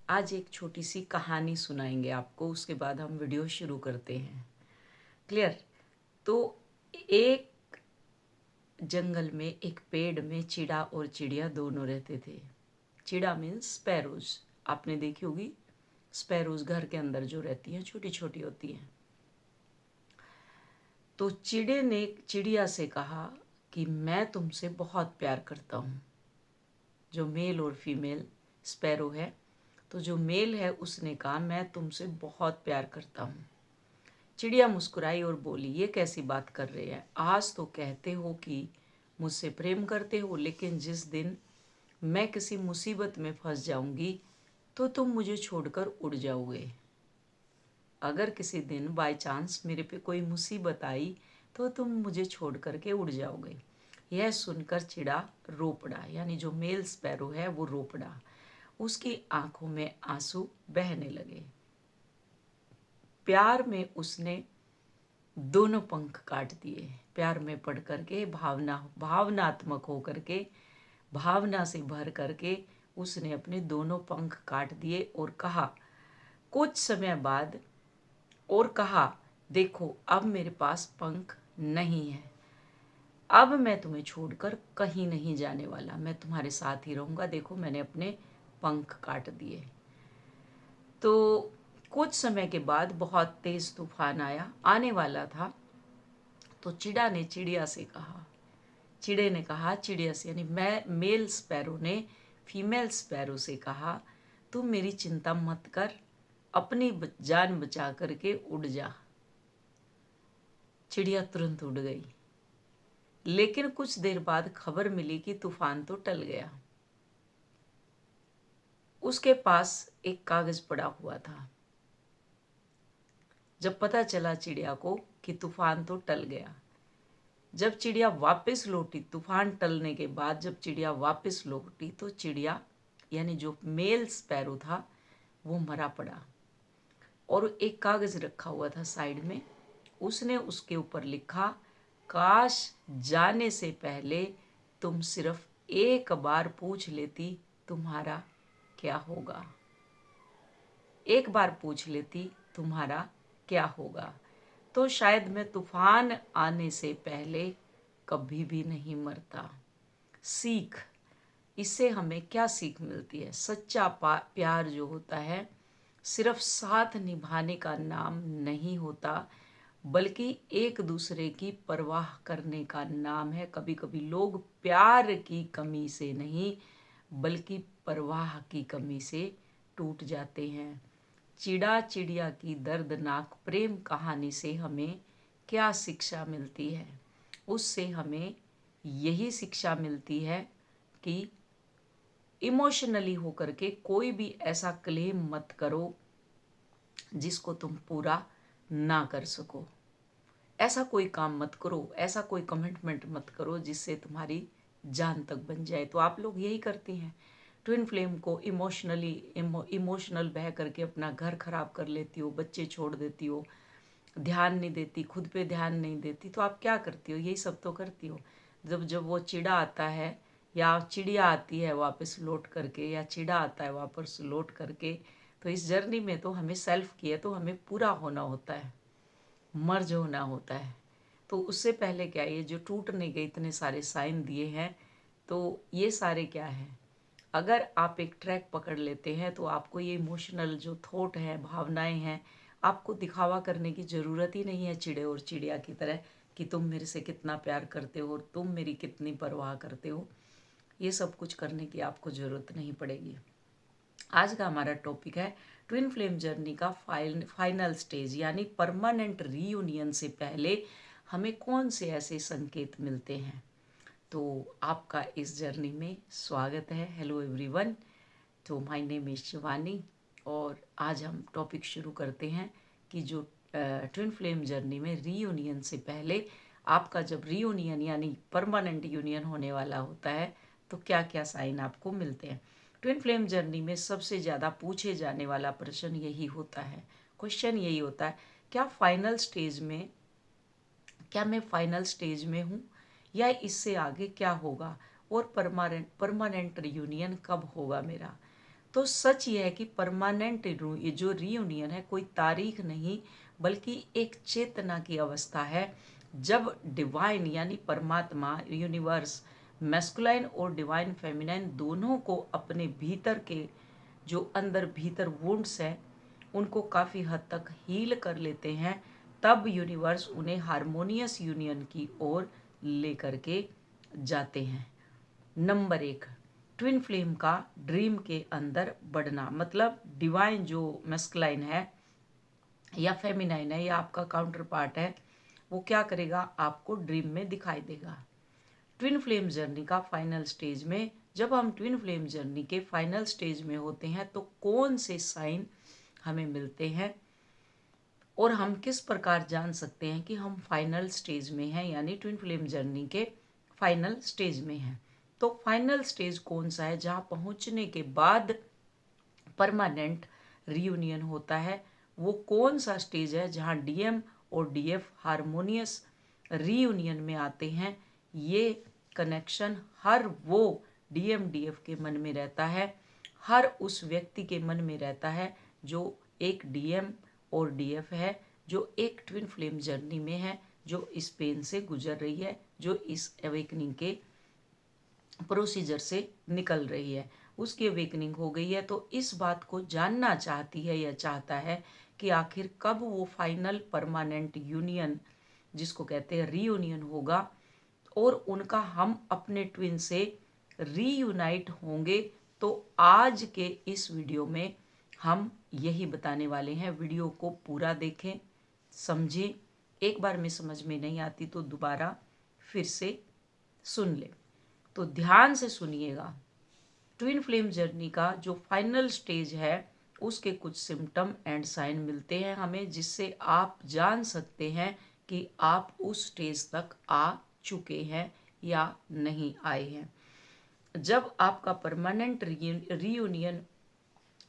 आज एक छोटी सी कहानी सुनाएंगे आपको, उसके बाद हम वीडियो शुरू करते हैं। क्लियर? तो एक जंगल में एक पेड़ में चिड़ा और चिड़िया दोनों रहते थे। चिड़ा मीन्स स्पैरोज। आपने देखी होगी स्पैरोज, घर के अंदर जो रहती हैं, छोटी छोटी होती हैं। तो चिड़े ने चिड़िया से कहा कि मैं तुमसे बहुत प्यार करता हूँ। जो मेल और फीमेल स्पैरो है, तो जो मेल है उसने कहा मैं तुमसे बहुत प्यार करता हूँ। चिड़िया मुस्कुराई और बोली, ये कैसी बात कर रहे हैं? आज तो कहते हो कि मुझसे प्रेम करते हो, लेकिन जिस दिन मैं किसी मुसीबत में फंस जाऊंगी तो तुम मुझे छोड़कर उड़ जाओगे। अगर किसी दिन बाय चांस मेरे पे कोई मुसीबत आई तो तुम मुझे छोड़ करके उड़ जाओगे। यह सुनकर चिड़ा रो पड़ा, यानी जो मेल स्पैरो है वो रो पड़ा। उसकी आंखों में आंसू बहने लगे। प्यार में उसने दोनों पंख काट दिए। प्यार में पड़ करके भावनात्मक हो करके, भावना से भर करके उसने अपने दोनों पंख काट दिए और कहा कुछ समय बाद, और कहा देखो अब मेरे पास पंख नहीं है। अब मैं तुम्हें छोड़कर कहीं नहीं जाने वाला, मैं तुम्हारे साथ ही रहूंगा। देखो मैंने अपने पंख काट दिए। तो कुछ समय के बाद बहुत तेज तूफान आने वाला था। तो चिड़ा ने चिड़िया से कहा, चिड़े ने कहा चिड़िया से, यानी मैं मेल स्पैरो ने फीमेल स्पैरो से कहा, तुम मेरी चिंता मत कर, अपनी जान बचा करके उड़ जा। चिड़िया तुरंत उड़ गई। लेकिन कुछ देर बाद खबर मिली कि तूफान तो टल गया। उसके पास एक कागज पड़ा हुआ था। जब पता चला चिड़िया को कि तूफान तो टल गया, जब चिड़िया वापस लौटी, तूफान टलने के बाद जब चिड़िया वापस लौटी तो चिड़िया यानी जो मेल स्पैरो था वो मरा पड़ा, और एक कागज रखा हुआ था साइड में। उसने उसके ऊपर लिखा, काश जाने से पहले तुम सिर्फ एक बार पूछ लेती तुम्हारा क्या होगा। एक बार पूछ लेती तुम्हारा क्या होगा, तो शायद मैं तूफान आने से पहले कभी भी नहीं मरता। सीख, इससे हमें क्या सीख मिलती है? सच्चा प्यार जो होता है सिर्फ साथ निभाने का नाम नहीं होता, बल्कि एक दूसरे की परवाह करने का नाम है। कभी कभी लोग प्यार की कमी से नहीं, बल्कि परवाह की कमी से टूट जाते हैं। चिड़ा चिड़िया की दर्दनाक प्रेम कहानी से हमें क्या शिक्षा मिलती है? उससे हमें यही शिक्षा मिलती है कि इमोशनली होकर के कोई भी ऐसा क्लेम मत करो जिसको तुम पूरा ना कर सको। ऐसा कोई काम मत करो, ऐसा कोई कमिटमेंट मत करो जिससे तुम्हारी जान तक बन जाए। तो आप लोग यही करती हैं, ट्विन फ्लेम को इमोशनल बह करके अपना घर खराब कर लेती हो, बच्चे छोड़ देती हो, ध्यान नहीं देती, खुद पे ध्यान नहीं देती। तो आप क्या करती हो? यही सब तो करती हो। जब जब वो चिड़ा आता है या चिड़िया आती है वापस लौट करके, या चिड़ा आता है वापस लौट करके, तो इस जर्नी में तो हमें सेल्फ की है, तो हमें पूरा होना होता है, मर्ज होना होता है। तो उससे पहले क्या, ये जो टूटने के इतने सारे साइन दिए हैं, तो ये सारे क्या हैं? अगर आप एक ट्रैक पकड़ लेते हैं तो आपको ये इमोशनल जो थॉट है, भावनाएं हैं, आपको दिखावा करने की ज़रूरत ही नहीं है चिड़े और चिड़िया की तरह कि तुम मेरे से कितना प्यार करते हो और तुम मेरी कितनी परवाह करते हो। ये सब कुछ करने की आपको ज़रूरत नहीं पड़ेगी। आज का हमारा टॉपिक है ट्विन फ्लेम जर्नी का फाइनल स्टेज, यानी परमानेंट रीयूनियन से पहले हमें कौन से ऐसे संकेत मिलते हैं। तो आपका इस जर्नी में स्वागत है। Hello everyone. तो माय नेम इज शिवानी, और आज हम टॉपिक शुरू करते हैं कि जो ट्विन फ्लेम जर्नी में रीयूनियन से पहले, आपका जब रीयूनियन यानी परमानेंट यूनियन होने वाला होता है, तो क्या क्या साइन आपको मिलते हैं। ट्विन फ्लेम जर्नी में सबसे ज़्यादा पूछे जाने वाला प्रश्न यही होता है, क्वेश्चन यही होता है, क्या मैं फाइनल स्टेज में हूँ, या इससे आगे क्या होगा, और परमानेंट यूनियन कब होगा मेरा। तो सच ये है कि परमानेंट ये जो रीयूनियन है कोई तारीख नहीं बल्कि एक चेतना की अवस्था है, जब डिवाइन यानी परमात्मा, यूनिवर्स, मैस्कुलाइन और डिवाइन फेमिनाइन दोनों को अपने भीतर के जो अंदर भीतर वुंड्स है उनको काफ़ी हद तक हील कर लेते हैं, तब यूनिवर्स उन्हें हारमोनियस यूनियन की ओर लेकर के जाते हैं। नंबर 1, ट्विन फ्लेम का ड्रीम के अंदर बढ़ना, मतलब डिवाइन जो मैस्कुलाइन है या फेमिनाइन है या आपका काउंटर पार्ट है, वो क्या करेगा, आपको ड्रीम में दिखाई देगा। ट्विन फ्लेम जर्नी का फाइनल स्टेज में, जब हम ट्विन फ्लेम जर्नी के फाइनल स्टेज में होते हैं तो कौन से साइन हमें मिलते हैं और हम किस प्रकार जान सकते हैं कि हम फाइनल स्टेज में हैं, यानी ट्विन फ्लेम जर्नी के फाइनल स्टेज में हैं। तो फाइनल स्टेज कौन सा है, जहां पहुंचने के बाद परमानेंट रियूनियन होता है, वो कौन सा स्टेज है जहां डीएम और डीएफ हारमोनियस रीयूनियन में आते हैं। ये कनेक्शन हर वो डीएम डीएफ के मन में रहता है, हर उस व्यक्ति के मन में रहता है जो एक डीएम और डीएफ है, जो एक ट्विन फ्लेम जर्नी में है, जो इस पेन से गुजर रही है, जो इस अवेकनिंग के प्रोसीजर से निकल रही है, उसकी अवेकनिंग हो गई है। तो इस बात को जानना चाहती है या चाहता है कि आखिर कब वो फाइनल परमानेंट यूनियन, जिसको कहते हैं रीयूनियन, होगा और उनका हम अपने ट्विन से रीयूनाइट होंगे। तो आज के इस वीडियो में हम यही बताने वाले हैं। वीडियो को पूरा देखें, समझें, एक बार में समझ में नहीं आती तो दोबारा फिर से सुन लें। तो ध्यान से सुनिएगा। ट्विन फ्लेम जर्नी का जो फाइनल स्टेज है उसके कुछ सिम्टम एंड साइन मिलते हैं हमें, जिससे आप जान सकते हैं कि आप उस स्टेज तक आ चुके हैं या नहीं आए हैं। जब आपका परमानेंट रीयूनियन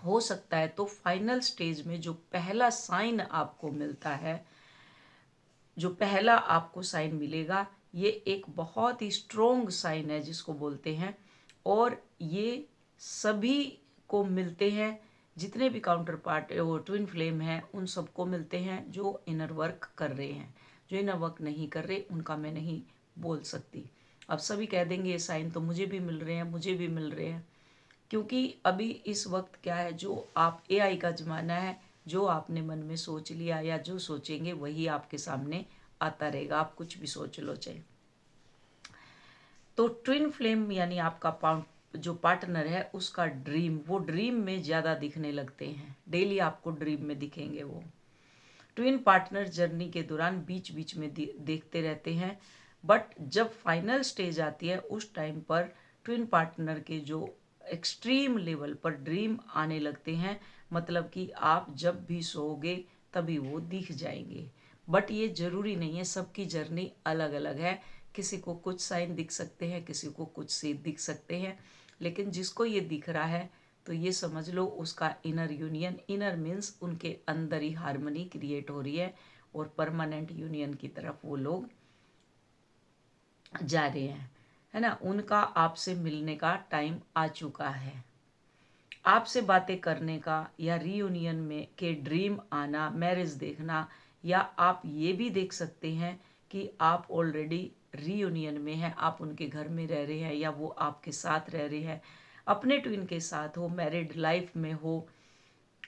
हो सकता है तो फाइनल स्टेज में जो पहला साइन आपको मिलता है, जो पहला आपको साइन मिलेगा, ये एक बहुत ही स्ट्रोंग साइन है जिसको बोलते हैं, और ये सभी को मिलते हैं, जितने भी काउंटर पार्ट वो ट्विन फ्लेम हैं उन सबको मिलते हैं जो इनर वर्क कर रहे हैं। जो इनर वर्क नहीं कर रहे उनका मैं नहीं बोल सकती। अब सभी कह देंगे ये साइन तो मुझे भी मिल रहे हैं, मुझे भी मिल रहे हैं, क्योंकि अभी इस वक्त क्या है, जो आप एआई का ज़माना है, जो आपने मन में सोच लिया या जो सोचेंगे वही आपके सामने आता रहेगा, आप कुछ भी सोच लो चाहे। तो ट्विन फ्लेम यानी आपका जो पार्टनर है उसका ड्रीम, वो ड्रीम में ज़्यादा दिखने लगते हैं, डेली आपको ड्रीम में दिखेंगे वो। ट्विन पार्टनर जर्नी के दौरान बीच बीच में देखते रहते हैं, बट जब फाइनल स्टेज आती है उस टाइम पर ट्विन पार्टनर के जो एक्सट्रीम लेवल पर ड्रीम आने लगते हैं, मतलब कि आप जब भी सोओगे तभी वो दिख जाएंगे। बट ये ज़रूरी नहीं है, सबकी जर्नी अलग अलग है, किसी को कुछ साइन दिख सकते हैं, किसी को कुछ सीन दिख सकते हैं, लेकिन जिसको ये दिख रहा है तो ये समझ लो उसका इनर यूनियन, इनर मीन्स उनके अंदर ही हार्मनी क्रिएट हो रही है और परमानेंट यूनियन की तरफ वो लोग जा रहे हैं, है ना। उनका आपसे मिलने का टाइम आ चुका है, आपसे बातें करने का या रीयूनियन में के ड्रीम आना, मैरिज देखना, या आप ये भी देख सकते हैं कि आप ऑलरेडी रीयूनियन में हैं, आप उनके घर में रह रहे हैं या वो आपके साथ रह रहे हैं, अपने ट्विन के साथ हो, मैरिड लाइफ में हो,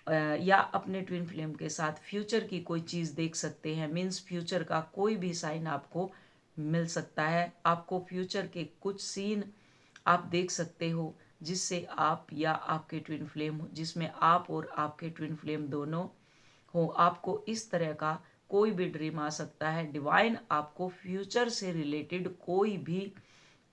या अपने ट्विन फ्लेम के साथ फ्यूचर की कोई चीज़ देख सकते हैं। मीन्स फ्यूचर का कोई भी साइन आपको मिल सकता है, आपको फ्यूचर के कुछ सीन आप देख सकते हो जिससे आप या आपके ट्विन फ्लेम, जिसमें आप और आपके ट्विन फ्लेम दोनों हो, आपको इस तरह का कोई भी ड्रीम आ सकता है। डिवाइन आपको फ्यूचर से रिलेटेड कोई भी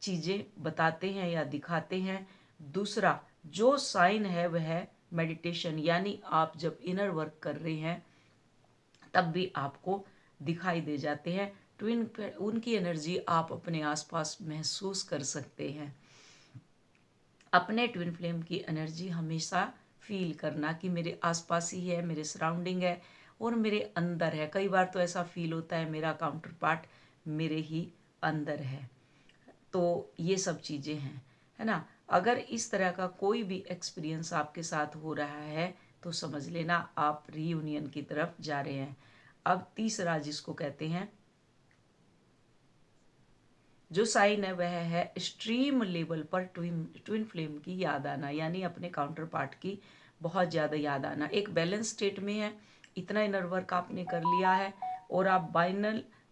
चीज़ें बताते हैं या दिखाते हैं। दूसरा जो साइन है वह है मेडिटेशन, यानी आप जब इनर वर्क कर रहे हैं तब भी आपको दिखाई दे जाते हैं ट्विन, उनकी एनर्जी आप अपने आसपास महसूस कर सकते हैं। अपने ट्विन फ्लेम की एनर्जी हमेशा फील करना कि मेरे आसपास ही है, मेरे सराउंडिंग है और मेरे अंदर है। कई बार तो ऐसा फील होता है मेरा काउंटर पार्ट मेरे ही अंदर है। तो ये सब चीज़ें हैं, है ना। अगर इस तरह का कोई भी एक्सपीरियंस आपके साथ हो रहा है तो समझ लेना आप रीयूनियन की तरफ जा रहे हैं। अब तीसरा जिसको कहते हैं जो साइन है वह है एक्सट्रीम लेवल पर ट्विन फ्लेम की याद आना, यानी अपने काउंटर पार्ट की बहुत ज़्यादा याद आना। एक बैलेंस स्टेट में है, इतना इनर वर्क आपने कर लिया है और आप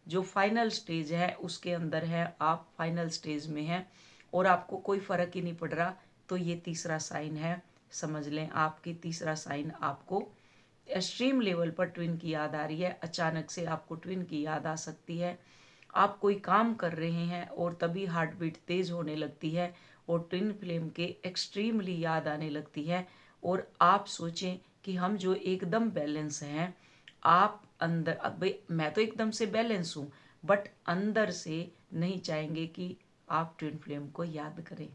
जो फाइनल स्टेज है उसके अंदर है, आप फाइनल स्टेज में हैं और आपको कोई फ़र्क ही नहीं पड़ रहा, तो ये तीसरा साइन है। समझ लें आपकी तीसरा साइन आपको एक्सट्रीम लेवल पर ट्विन की याद आ रही है। अचानक से आपको ट्विन की याद आ सकती है। आप कोई काम कर रहे हैं और तभी हार्ट बीट तेज होने लगती है और ट्विन फ्लेम के एक्सट्रीमली याद आने लगती है। और आप सोचें कि हम जो एकदम बैलेंस हैं, आप अंदर, अब मैं तो एकदम से बैलेंस हूँ, बट अंदर से नहीं चाहेंगे कि आप ट्विन फ्लेम को याद करें,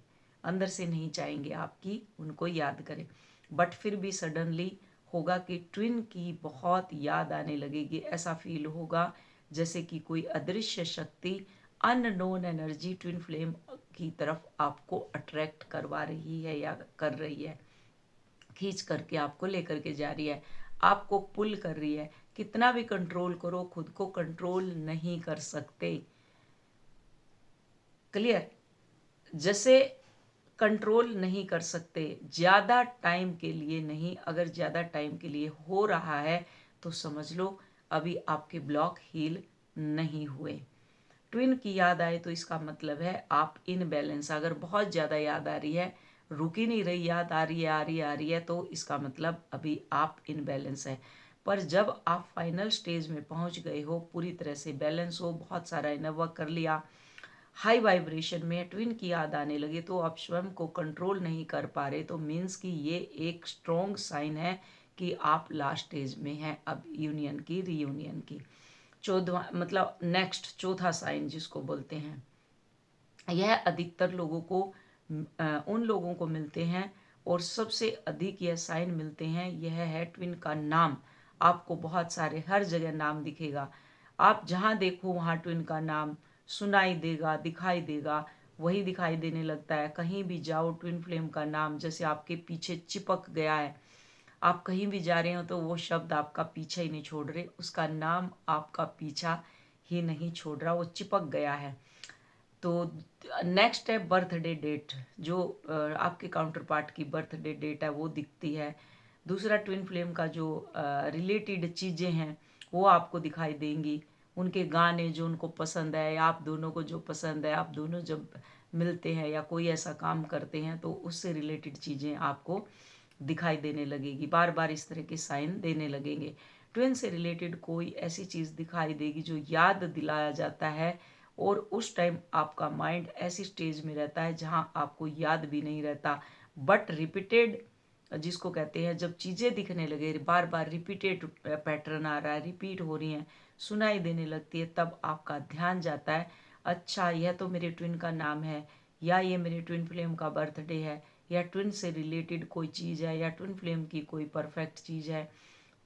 अंदर से नहीं चाहेंगे आपकी उनको याद करें, बट फिर भी सडनली होगा कि ट्विन की बहुत याद आने लगेगी। ऐसा फील होगा जैसे कि कोई अदृश्य शक्ति, अननोन एनर्जी ट्विन फ्लेम की तरफ आपको अट्रैक्ट करवा रही है या कर रही है, खींच करके आपको लेकर के जा रही है, आपको पुल कर रही है। कितना भी कंट्रोल करो खुद को कंट्रोल नहीं कर सकते। क्लियर? जैसे कंट्रोल नहीं कर सकते ज़्यादा टाइम के लिए नहीं, अगर ज़्यादा टाइम के लिए हो रहा है तो समझ लो अभी आपके ब्लॉक हील नहीं हुए। ट्विन की याद आए तो इसका मतलब है आप इन बैलेंस, अगर बहुत ज़्यादा याद आ रही है, रुक ही नहीं रही, याद आ रही है आ रही है आ रही है, तो इसका मतलब अभी आप इन बैलेंस है। पर जब आप फाइनल स्टेज में पहुंच गए हो, पूरी तरह से बैलेंस हो, बहुत सारा इनर वर्क कर लिया, हाई वाइब्रेशन में ट्विन की याद आने लगी, तो आप स्वयं को कंट्रोल नहीं कर पा रहे, तो मीन्स कि ये एक स्ट्रॉन्ग साइन है कि आप लास्ट स्टेज में हैं अब यूनियन की, रीयूनियन की। चौदवा मतलब नेक्स्ट चौथा साइन जिसको बोलते हैं, यह अधिकतर लोगों को उन लोगों को मिलते हैं और सबसे अधिक यह साइन मिलते हैं, यह है ट्विन का नाम। आपको बहुत सारे हर जगह नाम दिखेगा, आप जहाँ देखो वहाँ ट्विन का नाम सुनाई देगा, दिखाई देगा, वही दिखाई देने लगता है। कहीं भी जाओ ट्विन फ्लेम का नाम जैसे आपके पीछे चिपक गया है, आप कहीं भी जा रहे हो तो वो शब्द आपका पीछा ही नहीं छोड़ रहे, उसका नाम आपका पीछा ही नहीं छोड़ रहा, वो चिपक गया है। तो नेक्स्ट है बर्थडे डेट, जो आपके काउंटर पार्ट की बर्थडे डेट है वो दिखती है। दूसरा ट्विन फ्लेम का जो रिलेटेड चीज़ें हैं वो आपको दिखाई देंगी, उनके गाने जो उनको पसंद है या आप दोनों को जो पसंद है, आप दोनों जब मिलते हैं या कोई ऐसा काम करते हैं तो उससे रिलेटेड चीज़ें आपको दिखाई देने लगेगी, बार बार इस तरह के साइन देने लगेंगे। ट्विन से रिलेटेड कोई ऐसी चीज़ दिखाई देगी जो याद दिलाया जाता है और उस टाइम आपका माइंड ऐसी स्टेज में रहता है जहां आपको याद भी नहीं रहता, बट रिपीटेड जिसको कहते हैं, जब चीज़ें दिखने लगे, बार बार रिपीटेड पैटर्न आ रहा है, रिपीट हो रही हैं, सुनाई देने लगती है, तब आपका ध्यान जाता है, अच्छा यह तो मेरे ट्विन का नाम है, या ये मेरे ट्विन फ्लेम का बर्थडे है, या ट्विन से रिलेटेड कोई चीज़ है, या ट्विन फ्लेम की कोई परफेक्ट चीज़ है।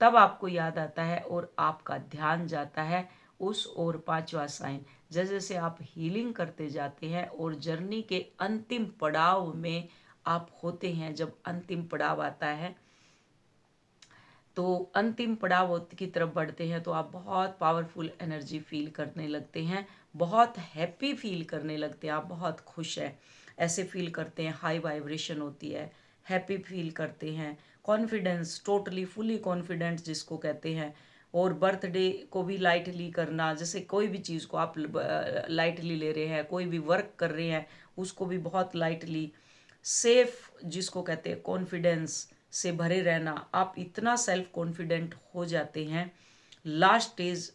तब आपको याद आता है और आपका ध्यान जाता है उस और। पांचवा साइन, जैसे जैसे आप हीलिंग करते जाते हैं और जर्नी के अंतिम पड़ाव में आप होते हैं, जब अंतिम पड़ाव आता है तो अंतिम पड़ाव की तरफ बढ़ते हैं, तो आप बहुत पावरफुल एनर्जी फील करने लगते हैं, बहुत हैप्पी फील करने लगते हैं, आप बहुत खुश हैं ऐसे फील करते हैं, हाई वाइब्रेशन होती है, हैप्पी फील करते हैं, कॉन्फिडेंस, टोटली फुली कॉन्फिडेंट जिसको कहते हैं। और बर्थडे को भी लाइटली करना, जैसे कोई भी चीज़ को आप लाइटली ले रहे हैं, कोई भी वर्क कर रहे हैं उसको भी बहुत लाइटली, सेफ जिसको कहते हैं, कॉन्फिडेंस से भरे रहना, आप इतना सेल्फ कॉन्फिडेंट हो जाते हैं। लास्ट स्टेज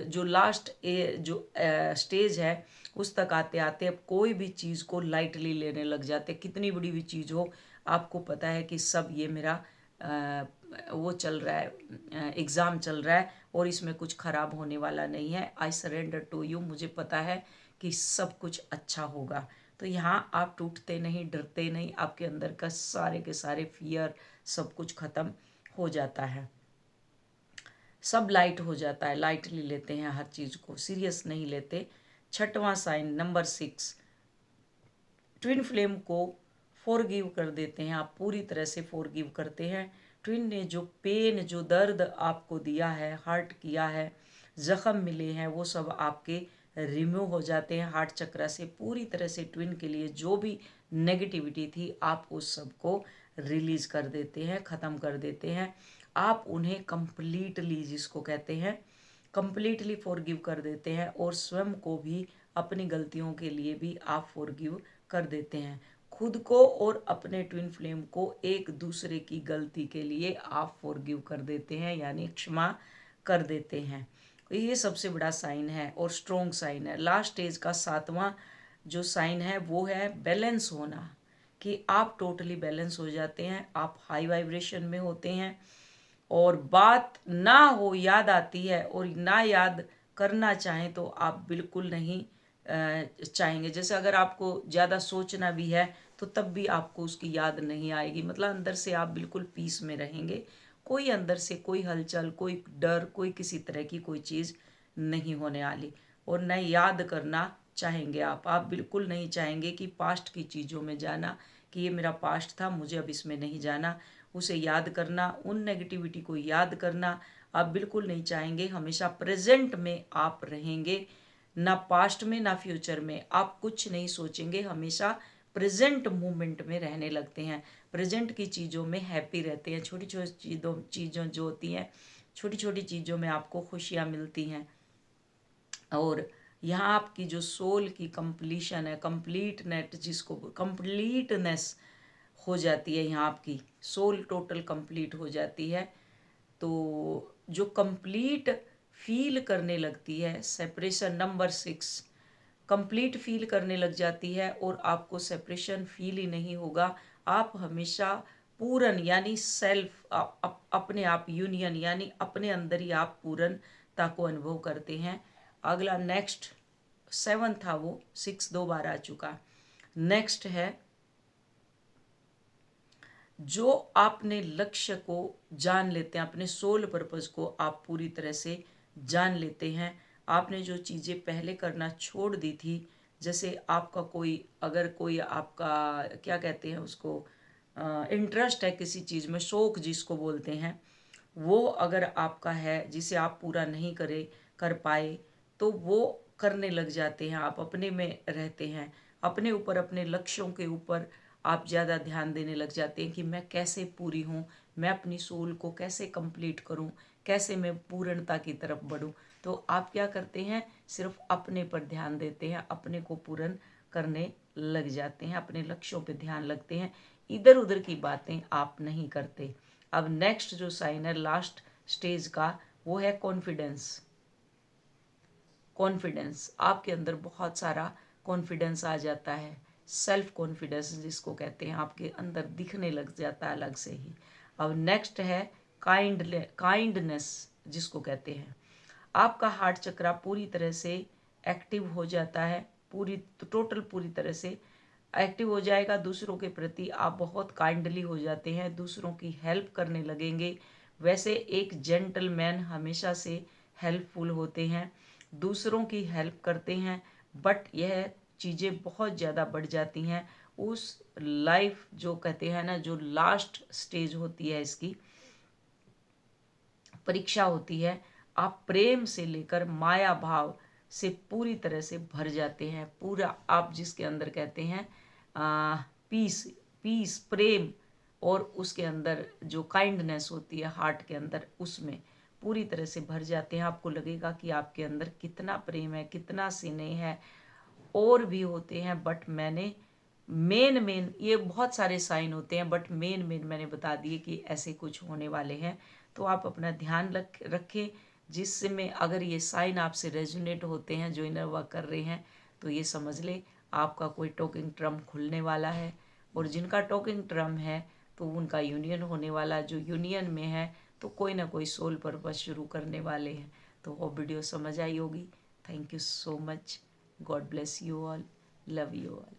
जो लास्ट जो स्टेज है उस तक आते आते अब कोई भी चीज़ को लाइटली लेने लग जाते, कितनी बड़ी भी चीज़ हो, आपको पता है कि सब ये मेरा वो चल रहा है, एग्ज़ाम चल रहा है और इसमें कुछ ख़राब होने वाला नहीं है, आई सरेंडर टू यू, मुझे पता है कि सब कुछ अच्छा होगा। तो यहाँ आप टूटते नहीं, डरते नहीं, आपके अंदर का सारे के सारे फियर सब कुछ ख़त्म हो जाता है, सब लाइट हो जाता है, लाइटली लेते हैं, हर चीज़ को सीरियस नहीं लेते। छठवां साइन नंबर 6, ट्विन फ्लेम को फॉरगिव कर देते हैं, आप पूरी तरह से फॉरगिव करते हैं। ट्विन ने जो पेन, जो दर्द आपको दिया है, हर्ट किया है, जख्म मिले हैं, वो सब आपके रिमूव हो जाते हैं हार्ट चक्र से पूरी तरह से। ट्विन के लिए जो भी नेगेटिविटी थी आप उस सब को रिलीज कर देते हैं, ख़त्म कर देते हैं। आप उन्हें कंप्लीटली, जिसको कहते हैं कंप्लीटली फॉरगिव कर देते हैं, और स्वयं को भी अपनी गलतियों के लिए भी आप फॉरगिव कर देते हैं। खुद को और अपने ट्विन फ्लेम को एक दूसरे की गलती के लिए आप फॉरगिव कर देते हैं, यानी क्षमा कर देते हैं। ये सबसे बड़ा साइन है और स्ट्रॉन्ग साइन है। लास्ट स्टेज का 7वां जो साइन है वो है बैलेंस होना, कि आप टोटली बैलेंस हो जाते हैं, आप हाई वाइब्रेशन में होते हैं, और बात ना हो, याद आती है और ना याद करना चाहें तो आप बिल्कुल नहीं चाहेंगे। जैसे अगर आपको ज़्यादा सोचना भी है तो तब भी आपको उसकी याद नहीं आएगी, मतलब अंदर से आप बिल्कुल पीस में रहेंगे। कोई अंदर से कोई हलचल, कोई डर, कोई किसी तरह की कोई चीज़ नहीं होने वाली। और न याद करना चाहेंगे आप बिल्कुल नहीं चाहेंगे कि पास्ट की चीज़ों में जाना, कि ये मेरा पास्ट था, मुझे अब इसमें नहीं जाना, उसे याद करना, उन नेगेटिविटी को याद करना आप बिल्कुल नहीं चाहेंगे। हमेशा प्रेजेंट में आप रहेंगे, ना पास्ट में ना फ्यूचर में। आप कुछ नहीं सोचेंगे, हमेशा प्रेजेंट मोमेंट में रहने लगते हैं, प्रेजेंट की चीज़ों में हैप्पी रहते हैं। छोटी छोटी चीज़ों जो होती हैं, छोटी छोटी चीज़ों में आपको खुशियाँ मिलती हैं। और यहाँ आपकी जो सोल की कंप्लीशन है, कंप्लीटनेट, जिसको कंप्लीटनेस हो जाती है, यहाँ आपकी सोल टोटल कंप्लीट हो जाती है। तो जो कंप्लीट फील करने लगती है, सेपरेशन नंबर 6 कंप्लीट फील करने लग जाती है, और आपको सेपरेशन फील ही नहीं होगा। आप हमेशा पूर्ण यानी सेल्फ, अपने आप यूनियन, यानी अपने अंदर ही आप पूर्णता को अनुभव करते हैं। अगला नेक्स्ट 7 था, वो 6 2 बार आ चुका। नेक्स्ट है जो आपने लक्ष्य को जान लेते हैं, अपने सोल पर्पस को आप पूरी तरह से जान लेते हैं। आपने जो चीज़ें पहले करना छोड़ दी थी, जैसे आपका कोई, अगर कोई आपका क्या कहते हैं उसको, इंटरेस्ट है किसी चीज़ में, शौक जिसको बोलते हैं, वो अगर आपका है जिसे आप पूरा नहीं कर पाए, तो वो करने लग जाते हैं। आप अपने में रहते हैं, अपने ऊपर, अपने लक्ष्यों के ऊपर आप ज़्यादा ध्यान देने लग जाते हैं कि मैं कैसे पूरी हूँ, मैं अपनी सोल को कैसे कंप्लीट करूँ, कैसे मैं पूर्णता की तरफ बढ़ूँ। तो आप क्या करते हैं, सिर्फ अपने पर ध्यान देते हैं, अपने को पूर्ण करने लग जाते हैं, अपने लक्ष्यों पर ध्यान लगते हैं, इधर उधर की बातें आप नहीं करते। अब नेक्स्ट जो साइन है लास्ट स्टेज का, वो है कॉन्फिडेंस। कॉन्फिडेंस, आपके अंदर बहुत सारा कॉन्फिडेंस आ जाता है, सेल्फ कॉन्फिडेंस जिसको कहते हैं, आपके अंदर दिखने लग जाता है अलग से ही। अब नेक्स्ट है काइंडनेस, जिसको कहते हैं आपका हार्ट चक्रा पूरी तरह से एक्टिव हो जाता है, पूरी टोटल पूरी तरह से एक्टिव हो जाएगा। दूसरों के प्रति आप बहुत काइंडली हो जाते हैं, दूसरों की हेल्प करने लगेंगे। वैसे एक जेंटलमैन हमेशा से हेल्पफुल होते हैं, दूसरों की हेल्प करते हैं, बट यह चीज़ें बहुत ज़्यादा बढ़ जाती हैं उस लाइफ, जो कहते हैं ना, जो लास्ट स्टेज होती है, इसकी परीक्षा होती है। आप प्रेम से लेकर माया भाव से पूरी तरह से भर जाते हैं, पूरा आप जिसके अंदर कहते हैं पीस, पीस प्रेम, और उसके अंदर जो काइंडनेस होती है हार्ट के अंदर, उसमें पूरी तरह से भर जाते हैं। आपको लगेगा कि आपके अंदर कितना प्रेम है, कितना स्नेह है। और भी होते हैं, बट मैंने मेन ये बहुत सारे साइन होते हैं, बट मेन मैंने बता दिए कि ऐसे कुछ होने वाले हैं। तो आप अपना ध्यान रखें, जिससे में अगर ये साइन आपसे रेजोनेट होते हैं, जो इनर वर्क कर रहे हैं, तो ये समझ ले आपका कोई टॉकिंग ट्रम खुलने वाला है। और जिनका टॉकिंग ट्रम है तो उनका यूनियन होने वाला, जो यूनियन में है तो कोई ना कोई सोल पर्पस शुरू करने वाले हैं। तो वो वीडियो समझ आई होगी। Thank you so much. God bless you all, love you all.